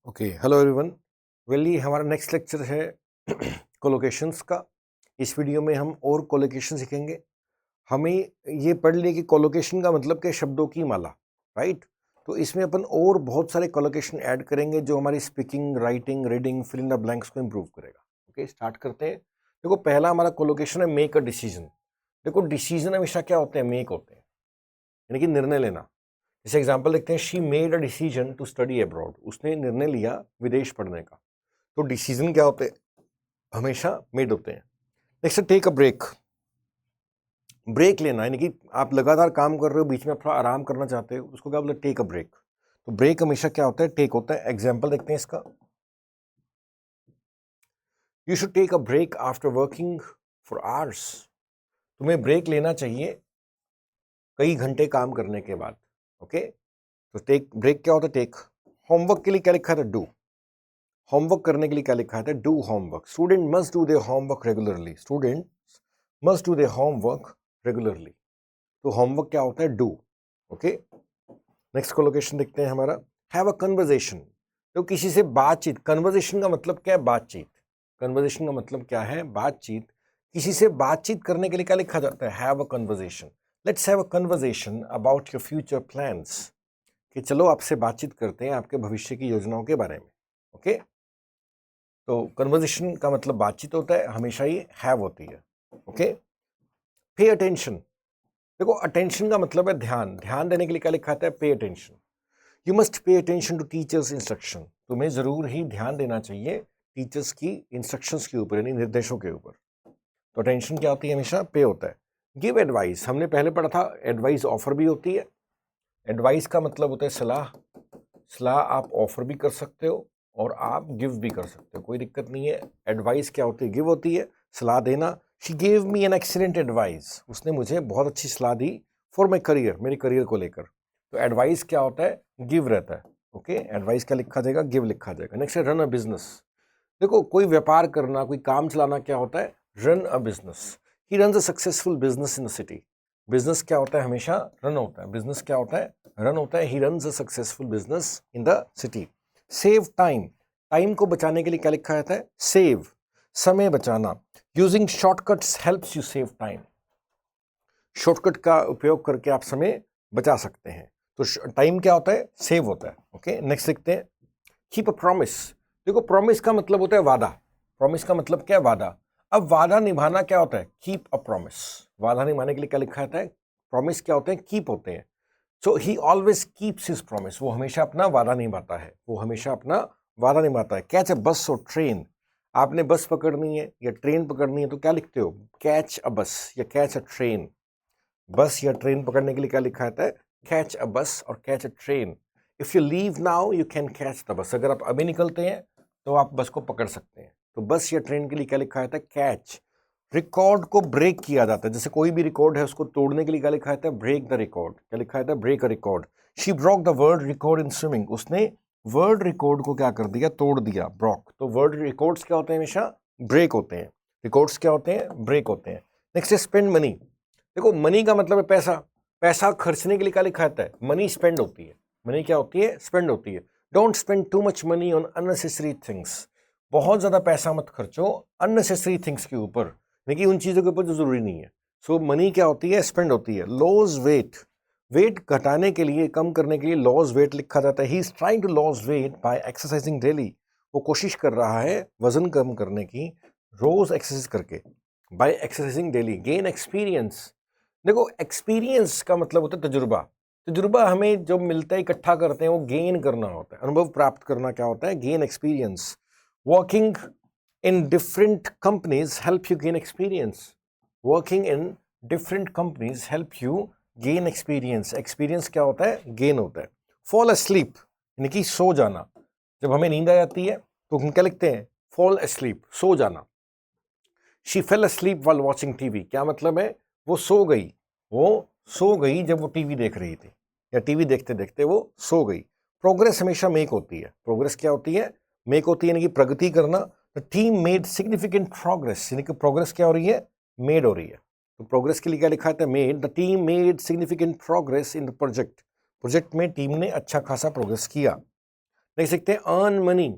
Okay, hello everyone. ये हमारा next lecture है कोलोकेशंस का। इस वीडियो में हम और कोलोकेशन सीखेंगे। हमें ये पढ़ लिए कि कोलोकेशन का मतलब क्या, शब्दों की माला, राइट। तो इसमें अपन और बहुत सारे कोलोकेशन ऐड करेंगे जो हमारी speaking, writing, reading, fill in the blanks को इम्प्रूव करेगा। ओके, स्टार्ट करते हैं। देखो, पहला हमारा कोलोकेशन है मेक अ डिसीजन। देखो, डिसीजन हमेशा क्या होते हैं, मेक होते हैं, यानी कि निर्णय लेना। जैसे एग्जाम्पल देखते हैं, she made a decision to study abroad. उसने निर्णय लिया विदेश पढ़ने का। तो डिसीजन क्या होते हैं, हमेशा मेड होते हैं। Next, take a break. Break लेना, यानी कि आप लगातार काम कर रहे हो, बीच में थोड़ा आराम करना चाहते हो, उसको क्या बोलते हैं, टेक अ ब्रेक। तो ब्रेक हमेशा क्या होता है, टेक होता है। एग्जाम्पल देखते हैं इसका, you should take a break after working for hours. तुम्हें ब्रेक लेना चाहिए कई घंटे काम करने के बाद। ओके, तो टेक ब्रेक क्या होता है, टेक। होमवर्क के लिए क्या लिखा था, डू। होमवर्क करने के लिए क्या लिखा था, do homework. Student must do their homework regularly. Student must do their homework regularly. तो होमवर्क क्या होता है, डू। ओके, नेक्स्ट कोलोकेशन देखते हैं हमारा, हैव अ कन्वर्सेशन। तो किसी से बातचीत। कन्वर्सेशन का मतलब क्या है, बातचीत। कन्वर्सेशन का मतलब क्या है, बातचीत। किसी से बातचीत करने के लिए क्या लिखा जाता है, have a conversation. Let's have a conversation about your future plans. कि चलो आपसे बातचीत करते हैं आपके भविष्य की योजनाओं के बारे में। ओके, तो कन्वर्सेशन का मतलब बातचीत होता है, हमेशा ही हैव होती है। Okay, pay attention. देखो, अटेंशन का मतलब है ध्यान। ध्यान देने के लिए क्या लिखा था है, pay attention. You must pay attention to teacher's instruction. तुम्हें जरूर ही ध्यान देना चाहिए टीचर्स की इंस्ट्रक्शंस के ऊपर, यानी निर्देशों के ऊपर। तो अटेंशन क्या होती है, हमेशा पे होता है। गिव एडवाइस, हमने पहले पढ़ा था, एडवाइस ऑफर भी होती है। एडवाइस का मतलब होता है सलाह। सलाह आप ऑफर भी कर सकते हो और आप गिव भी कर सकते हो, कोई दिक्कत नहीं है। एडवाइस क्या होती है, गिव होती है, सलाह देना। She gave me an excellent advice. उसने मुझे बहुत अच्छी सलाह दी फॉर माई करियर, मेरे करियर को लेकर। तो एडवाइस क्या होता है, गिव रहता है। ओके, एडवाइस क्या लिखा जाएगा, गिव लिखा जाएगा। नेक्स्ट है रन अ बिजनेस। देखो, कोई व्यापार करना, कोई काम चलाना क्या होता है, run a business. He run a successful business in the city. Business क्या होता है, हमेशा रन होता है। बिजनेस क्या होता है, रन होता है। He run a successful business in the city. Save time. Time को बचाने के लिए क्या लिखा जाता है, सेव, समय बचाना। Using shortcuts helps you save time. Shortcut का उपयोग करके आप समय बचा सकते हैं। तो टाइम क्या होता है, सेव होता है। ओके, नेक्स्ट लिखते हैं, कीप अ प्रॉमिस। देखो, प्रॉमिस का मतलब होता है वादा। प्रॉमिस का मतलब क्या है, वादा। अब वादा निभाना क्या होता है, कीप अ प्रॉमिस। वादा निभाने के लिए क्या लिखा जाता है, प्रॉमिस क्या होते हैं, कीप होते हैं। So he always keeps his promise. वो हमेशा अपना वादा निभाता है, वो हमेशा अपना वादा निभाता है। कैच अ बस और ट्रेन। आपने बस पकड़नी है या ट्रेन पकड़नी है तो क्या लिखते हो, कैच अ बस या कैच अ ट्रेन। बस या ट्रेन पकड़ने के लिए क्या लिखा जाता है, कैच अ बस और catch a train. If you leave now you can catch the bus. अगर आप अभी निकलते हैं तो आप बस को पकड़ सकते हैं। तो बस या ट्रेन के लिए क्या लिखा जाता है, कैच। रिकॉर्ड को ब्रेक किया जाता है। जैसे कोई भी रिकॉर्ड है, उसको तोड़ने के लिए क्या लिखा जाता है, ब्रेक द रिकॉर्ड। क्या लिखा जाता है, break a record. She broke the world record in swimming. उसने वर्ल्ड रिकॉर्ड को क्या कर दिया, तोड़ दिया, ब्रोक। तो वर्ल्ड रिकॉर्ड्स क्या होते हैं, हमेशा ब्रेक होते हैं। रिकॉर्ड्स क्या होते हैं, ब्रेक होते हैं। नेक्स्ट है स्पेंड मनी। देखो, मनी का मतलब है पैसा। पैसा खर्चने के लिए क्या लिखा जाता है, मनी स्पेंड होती है। मनी क्या होती है, स्पेंड होती है। Don't spend too much money on unnecessary things. बहुत ज्यादा पैसा मत खर्चो अननेसेसरी थिंग्स के ऊपर, यानी कि उन चीजों के ऊपर जो जरूरी नहीं है। सो मनी क्या होती है, स्पेंड होती है। Loss weight. वेट घटाने के लिए, कम करने के लिए लॉस वेट लिखा जाता है। He is trying to loss weight by exercising daily. वो कोशिश कर रहा है वजन कम करने की, रोज एक्सरसाइज करके। By exercising daily. Gain experience. देखो, एक्सपीरियंस का मतलब होता है तजुर्बा। तजुर्बा हमें जो मिलता है, इकट्ठा करते हैं, वो गेन करना होता है। अनुभव प्राप्त करना क्या होता है, gain experience. Working in different companies help you gain experience. Working in different companies help you gain experience. Experience क्या होता है, गेन होता है। फॉल अस्लीप, यानी कि सो जाना। जब हमें नींद आ जाती है तो हम क्या लिखते हैं, फॉल अस्लीप, सो जाना। She fail asleep while watching TV. क्या मतलब है, वो सो गई। वो सो गई जब वो टीवी देख रही थी, या टीवी देखते देखते वो सो गई। प्रोग्रेस हमेशा मेक होती है। प्रोग्रेस क्या होती है, मेक होती है, यानी कि प्रगति करना। The team made significant progress, यानी कि प्रोग्रेस क्या हो रही है, मेड हो रही है। तो प्रोग्रेस के लिए क्या लिखा है, made. The team made significant progress in the project. Project में टीम ने अच्छा खासा प्रोग्रेस किया। देख सकते हैं अर्न मनी,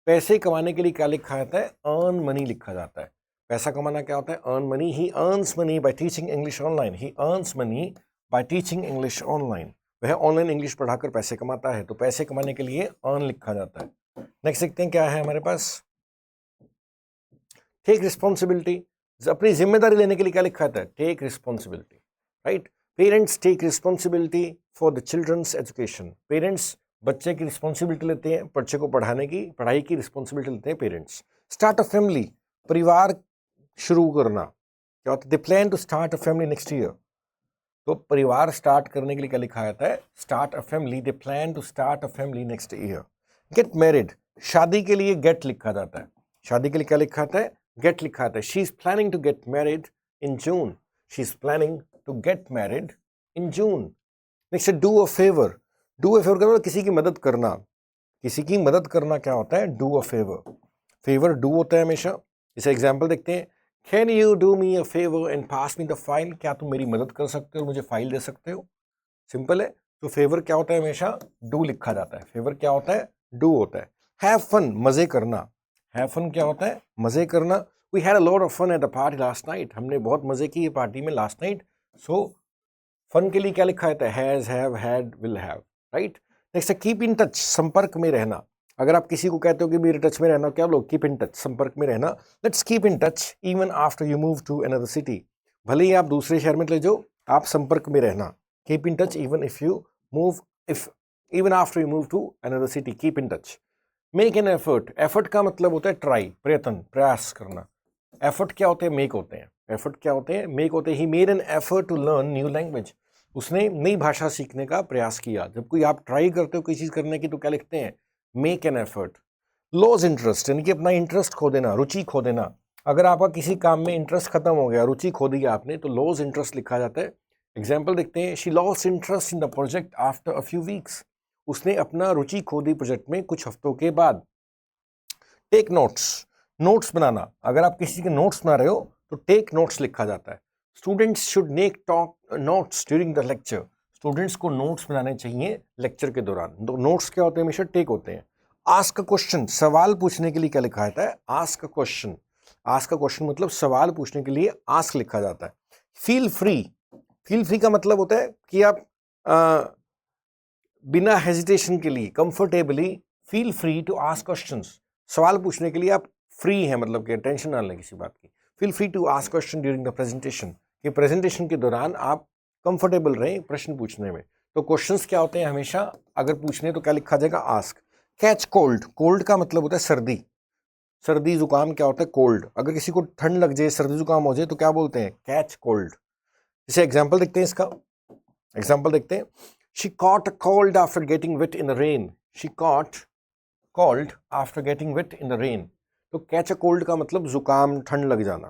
पैसे कमाने के लिए क्या लिखा जाता है, अर्न मनी लिखा जाता है। पैसा कमाना क्या होता है, earn money. He earns money by teaching English online, he earns money by teaching English online, वह ऑनलाइन इंग्लिश पढ़ाकर पैसे कमाता है, तो पैसे कमाने के लिए अर्न लिखा जाता है। नेक्स्ट देखते हैं क्या है हमारे पास, टेक रिस्पॉन्सिबिलिटी, अपनी जिम्मेदारी लेने के लिए क्या लिखा जाता है, take responsibility, right. Parents take responsibility for the children's education, parents बच्चे की रिस्पॉन्सिबिलिटी लेते हैं, बच्चे को पढ़ाने की, पढ़ाई की रिस्पॉन्सिबिलिटी लेते हैं पेरेंट्स। स्टार्ट अ फैमिली, परिवार शुरू करना, क्या होता है, they plan to start a family next year, तो परिवार स्टार्ट करने के लिए क्या लिखा जाता है, start a family, they plan to start a family next year. Get married, शादी के लिए गेट लिखा जाता है, शादी के लिए क्या लिखा जाता है, गेट लिखा जाता है। She is planning to get married in June, she is planning to get married in June. Next do a favour, do a favour का मतलब किसी की मदद करना, किसी की मदद करना क्या होता है, do a favour, favour do होता है हमेशा। इसे एग्जाम्पल देखते हैं, can you do me a favour and pass me the file, क्या तुम मेरी मदद कर सकते हो, मुझे फाइल दे सकते हो, सिंपल है। तो फेवर क्या होता है, हमेशा डू लिखा जाता है, फेवर क्या होता है, डू होता है। हैव फन, मजे करना, हैव फन क्या होता है, मजे करना। We had a lot of fun at the party last night, हमने बहुत मजे किए पार्टी में लास्ट नाइट, सो फन के लिए क्या लिखा जाता है, has, have, had, will have, right. Next है कीप इन टच, संपर्क में रहना, अगर आप किसी को कहते हो कि मेरे टच में रहना, क्या लोग, कीप इन टच, संपर्क में रहना। Let's keep in touch even after you move to another city, भले ही आप दूसरे शहर में चले जाओ, आप संपर्क में रहना, keep in touch even if you move, if even after you move to another city, keep in touch. Make an effort, effort का मतलब होता है ट्राई, प्रयत्न, प्रयास करना। एफर्ट क्या होते हैं, मेक होते हैं, एफर्ट क्या होते हैं, मेक होते हैं। He made an effort to learn new language, उसने नई भाषा सीखने का प्रयास किया। जब कोई आप ट्राई करते हो किसी चीज करने की तो क्या लिखते हैं, make an effort. Loss interest, यानी कि अपना इंटरेस्ट खो देना, रुचि खो देना। अगर आपका किसी काम में इंटरेस्ट खत्म हो गया, रुचि खो दी आपने, तो लॉस इंटरेस्ट लिखा जाता है। एग्जाम्पल देखते हैं, she loss interest in the project after a few weeks, उसने अपना रुचि खो दी प्रोजेक्ट में कुछ हफ्तों के बाद। टेक नोट्स, नोट्स बनाना, अगर आप किसी के नोट्स बना रहे हो तो टेक नोट्स लिखा जाता है। Students should make talk notes during the lecture, students को नोट्स बनाने चाहिए लेक्चर के दौरान। तो नोट्स क्या होते हैं, हमेशा टेक होते हैं। आस्क अ क्वेश्चन, सवाल पूछने के लिए क्या लिखा जाता है, ask a question, ask a question मतलब सवाल पूछने के लिए आस्क लिखा जाता है। फील फ्री, फील फ्री का मतलब होता है कि आप बिना हेजिटेशन के लिए, comfortably feel free to ask questions, सवाल पूछने के लिए आप फ्री हैं, मतलब कि टेंशन ना लें किसी बात की। Feel free to ask question during the presentation, कि प्रेजेंटेशन के दौरान आप कंफर्टेबल रहें प्रश्न पूछने में। तो क्वेश्चंस क्या होते हैं, हमेशा अगर पूछने तो क्या लिखा जाएगा, आस्क। कैच कोल्ड, कोल्ड का मतलब होता है सर्दी, सर्दी जुकाम क्या होता है, कोल्ड। अगर किसी को ठंड लग जाए, सर्दी जुकाम हो जाए तो क्या बोलते हैं, कैच कोल्ड। इसे एग्जाम्पल देखते हैं, इसका एग्जाम्पल देखते हैं। She caught a cold after getting wet in the rain. She caught cold after getting wet in the rain. तो catch a cold का मतलब जुकाम, ठंड लग जाना।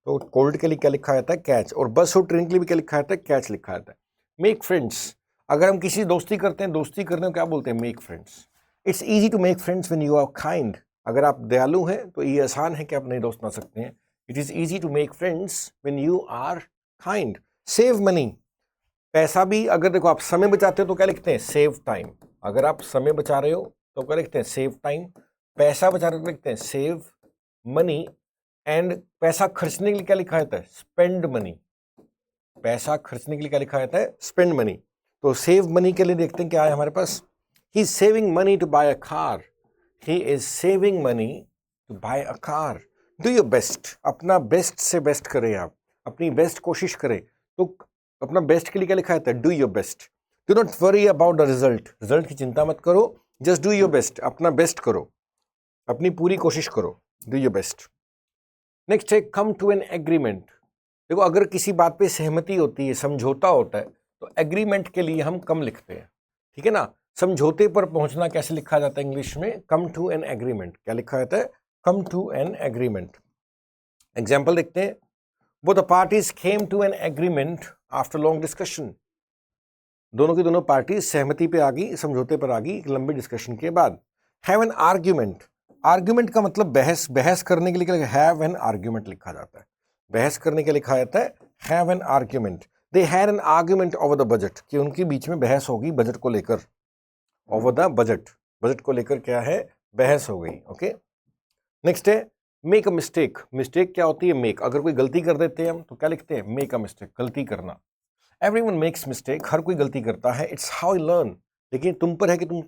तो cold के लिए क्या लिखा जाता है, catch। और बस और ट्रेन के लिए भी क्या लिखा जाता है, catch लिखा जाता है। make friends, अगर हम किसी दोस्ती करते हैं, दोस्ती करने को क्या बोलते हैं, make friends. It's easy to make friends when you are kind. अगर आप दयालु हैं तो ये आसान है कि आप नए दोस्त बना सकते हैं। It is easy to make friends when you are kind. Save money, पैसा भी, अगर देखो आप समय बचाते हो तो क्या लिखते हैं, सेव टाइम। अगर आप समय बचा रहे हो तो क्या लिखते हैं, सेव टाइम। पैसा बचा रहे हो तो लिखते हैं सेव मनी। एंड पैसा खर्चने के लिए क्या लिखा जाता है, स्पेंड मनी। पैसा खर्चने के लिए क्या लिखा जाता है, स्पेंड मनी। तो सेव मनी के लिए देखते हैं क्या है हमारे पास, he is saving money to buy a car, he is saving money to buy a car. Do your best, अपना बेस्ट से बेस्ट करें, आप अपनी बेस्ट कोशिश करें। तो अपना बेस्ट के लिए क्या लिखा जाता है, do your best. Do not worry about the result, result की चिंता मत करो, जस्ट डू योर बेस्ट, अपना बेस्ट करो, अपनी पूरी कोशिश करो, डू योर बेस्ट। नेक्स्ट है कम टू एन एग्रीमेंट। देखो अगर किसी बात पे सहमति होती है, समझौता होता है, तो एग्रीमेंट के लिए हम कम लिखते हैं, ठीक है ना। समझौते पर पहुंचना कैसे लिखा जाता है इंग्लिश में, कम टू एन एग्रीमेंट, क्या लिखा जाता है, come to an agreement. Example देखते हैं, both the parties came to an agreement after long discussion. दोनों की दोनों पार्टी सहमति पे आ गई, समझौते पर आ गई एक लंबे डिस्कशन के बाद। हैव एन आर्ग्यूमेंट, आर्ग्यूमेंट का मतलब बहस, बहस करने के लिए हैव एन आर्ग्यूमेंट लिखा जाता है, बहस करने के लिए लिखा जाता है have an argument. They had an argument over the budget, कि उनके बीच में बहस होगी बजट को लेकर, ओवर द बजट। बजट को लेकर क्या है, बहस हो गई। ओके, नेक्स्ट है मेक अ मिस्टेक। मिस्टेक क्या होती है, मेक। अगर कोई गलती कर देते हैं हम तो क्या लिखते हैं, मेक अ मिस्टेक, गलती करना। एवरीवन मेक्स मिस्टेक, हर कोई गलती करता है। इट्स हाउ यू लर्न, लेकिन तुम पर है कि तुम,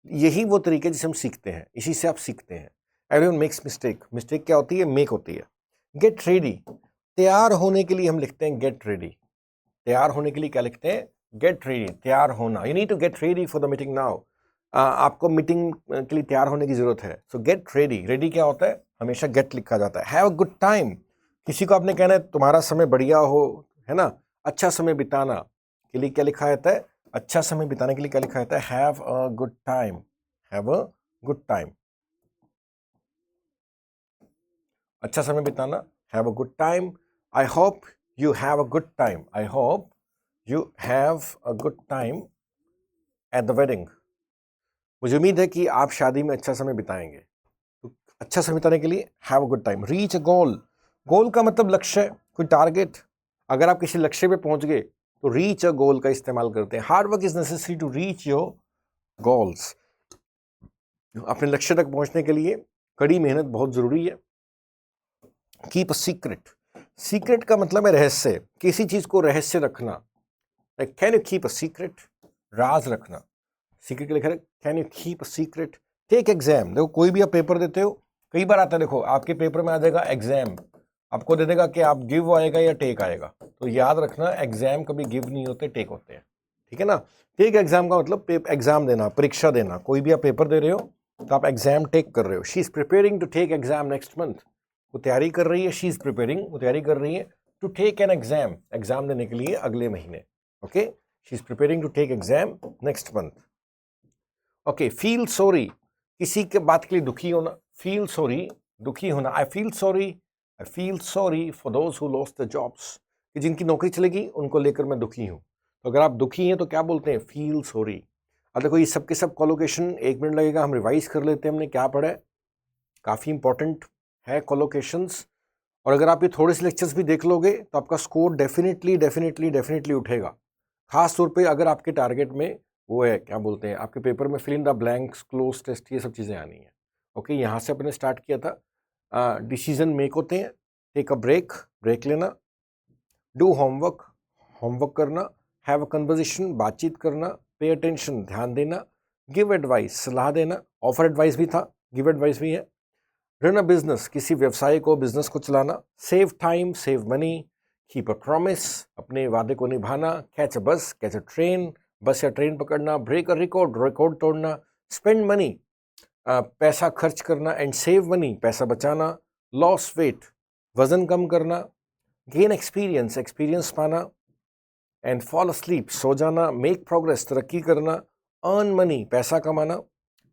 यही वो तरीके जिसे हम सीखते हैं, इसी से आप सीखते हैं। एवरीवन मेक्स मिस्टेक, मिस्टेक क्या होती है, मेक होती है। गेट रेडी, तैयार होने के लिए हम लिखते हैं गेट रेडी। तैयार होने के लिए क्या लिखते हैं, गेट रेडी, तैयार होना। You need to get ready for the meeting now. आपको मीटिंग के लिए तैयार होने की जरूरत है। सो गेट रेडी, रेडी क्या होता है, हमेशा गेट लिखा जाता है। हैव अ गुड टाइम, किसी को आपने कहना है तुम्हारा समय बढ़िया हो, है ना, अच्छा समय बिताना के लिए क्या लिखा जाता है, अच्छा समय बिताने के लिए क्या लिखा जाता है, have a good time, have a good time. अच्छा समय बिताना, have a good time. I hope you have a good time, I hope you have a good time at the wedding. मुझे उम्मीद है कि आप शादी में अच्छा समय बिताएंगे। तो अच्छा समय बिताने के लिए have a good time. Reach a goal, goal का मतलब लक्ष्य, कोई टारगेट। अगर आप किसी लक्ष्य पे पहुंच गए तो रीच अ गोल का इस्तेमाल करते हैं। Hard work is necessary to reach your goals. अपने लक्ष्य तक पहुंचने के लिए कड़ी मेहनत बहुत जरूरी है। कीप अ सीक्रेट, सीक्रेट का मतलब है रहस्य, किसी चीज को रहस्य रखना। Can you keep a secret, राज रखना। सीक्रेट के लिखा है can you keep a secret. Take exam, देखो कोई भी आप पेपर देते हो, कई बार आता है, देखो आपके पेपर में आ जाएगा एग्जाम, आपको दे देगा कि आप गिव आएगा या टेक आएगा। तो याद रखना एग्जाम कभी गिव नहीं होते, टेक होते हैं। ठीक है ना, टेक एग्जाम का मतलब एग्जाम देना, परीक्षा देना। कोई भी आप पेपर दे रहे हो तो आप एग्जाम टेक कर रहे हो। She is preparing to take exam next month, वो तैयारी कर रही है। शी इज प्रिपेयरिंग, वो तैयारी कर रही है to take an exam, exam देने के लिए अगले महीने। Okay, she is preparing to take exam next month. Okay, feel sorry, किसी के बात के लिए दुखी होना। फील सॉरी, दुखी होना। I feel sorry for those who lost the jobs, कि जिनकी नौकरी चलेगी उनको लेकर मैं दुखी हूं। तो अगर आप दुखी हैं तो क्या बोलते हैं, फील सॉरी। अब देखो ये सब के सब कोलोकेशन, 1 मिनट लगेगा, हम रिवाइज कर लेते हैं हमने क्या पढ़ा है। काफ़ी इंपॉर्टेंट है कोलोकेशंस, और अगर आप ये थोड़े से लेक्चर्स भी देख लोगे तो आपका स्कोर डेफिनेटली उठेगा। खास तौर पे अगर आपके टारगेट में वो है, क्या बोलते हैं, आपके पेपर में fill in the blanks, cloze test, ये सब चीज़ें आनी है। ओके, यहाँ से अपने स्टार्ट किया था। डिसीजन मेक होते हैं, टेक अ ब्रेक, ब्रेक लेना, डू होमवर्क, होमवर्क करना, हैव अ कन्वर्जेशन, बातचीत करना, पे अटेंशन, ध्यान देना, गिव एडवाइस, सलाह देना, ऑफर एडवाइस भी था, गिव एडवाइस भी है, रन अ बिजनेस, किसी व्यवसाय को, बिजनेस को चलाना, save time, save money, keep a promise, अपने वादे को निभाना, कैच अ बस, कैच अ ट्रेन, बस या ट्रेन पकड़ना, ब्रेक अ रिकॉर्ड, रिकॉर्ड तोड़ना, स्पेंड मनी, पैसा खर्च करना, एंड सेव मनी, पैसा बचाना, लॉस वेट, वजन कम करना, गेन एक्सपीरियंस, एक्सपीरियंस पाना, एंड फॉल अस्लीप, सो जाना, मेक प्रोग्रेस, तरक्की करना, अर्न मनी, पैसा कमाना,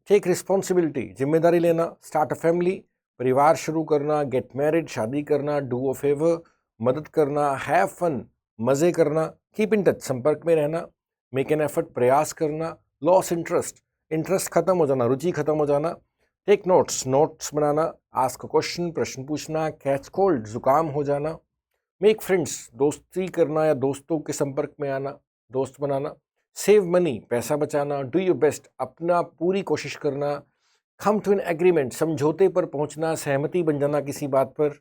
टेक रिस्पॉन्सिबिलिटी, जिम्मेदारी लेना, स्टार्ट अ फैमिली, परिवार शुरू करना, गेट मैरिड, शादी करना, डू अ फेवर, मदद करना, हैव फन, मज़े करना, कीप इन टच, संपर्क में रहना, मेक एन एफर्ट, प्रयास करना, लॉस इंटरेस्ट, इंटरेस्ट खत्म हो जाना, रुचि खत्म हो जाना, टेक नोट्स, नोट्स बनाना, आस्क अ क्वेश्चन, प्रश्न पूछना, कैच कोल्ड, जुकाम हो जाना, मेक फ्रेंड्स, दोस्ती करना या दोस्तों के संपर्क में आना, दोस्त बनाना, सेव मनी, पैसा बचाना, डू योर बेस्ट, अपना पूरी कोशिश करना, कम टू एन एग्रीमेंट, समझौते पर पहुंचना, सहमति बन जाना किसी बात पर,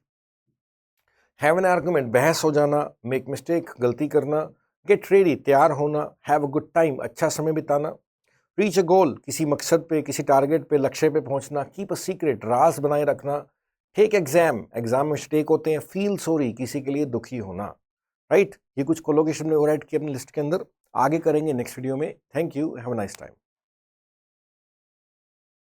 हैव एन आर्गुमेंट, बहस हो जाना, मेक मिस्टेक, गलती करना, गेट रेडी, तैयार होना, हैव अ गुड टाइम, अच्छा समय बिताना, रीच अ गोल, किसी मकसद पे, किसी टारगेट पे, लक्ष्य पे पहुंचना, कीप अ सीक्रेट, राज बनाए रखना, टेक एग्जाम, एग्जाम में मिस्टेक होते हैं, फील सॉरी, किसी के लिए दुखी होना। राइट, ये कुछ कोलोकेशन में राइट किया अपनी लिस्ट के अंदर, आगे करेंगे नेक्स्ट वीडियो में। Thank you, have a nice time.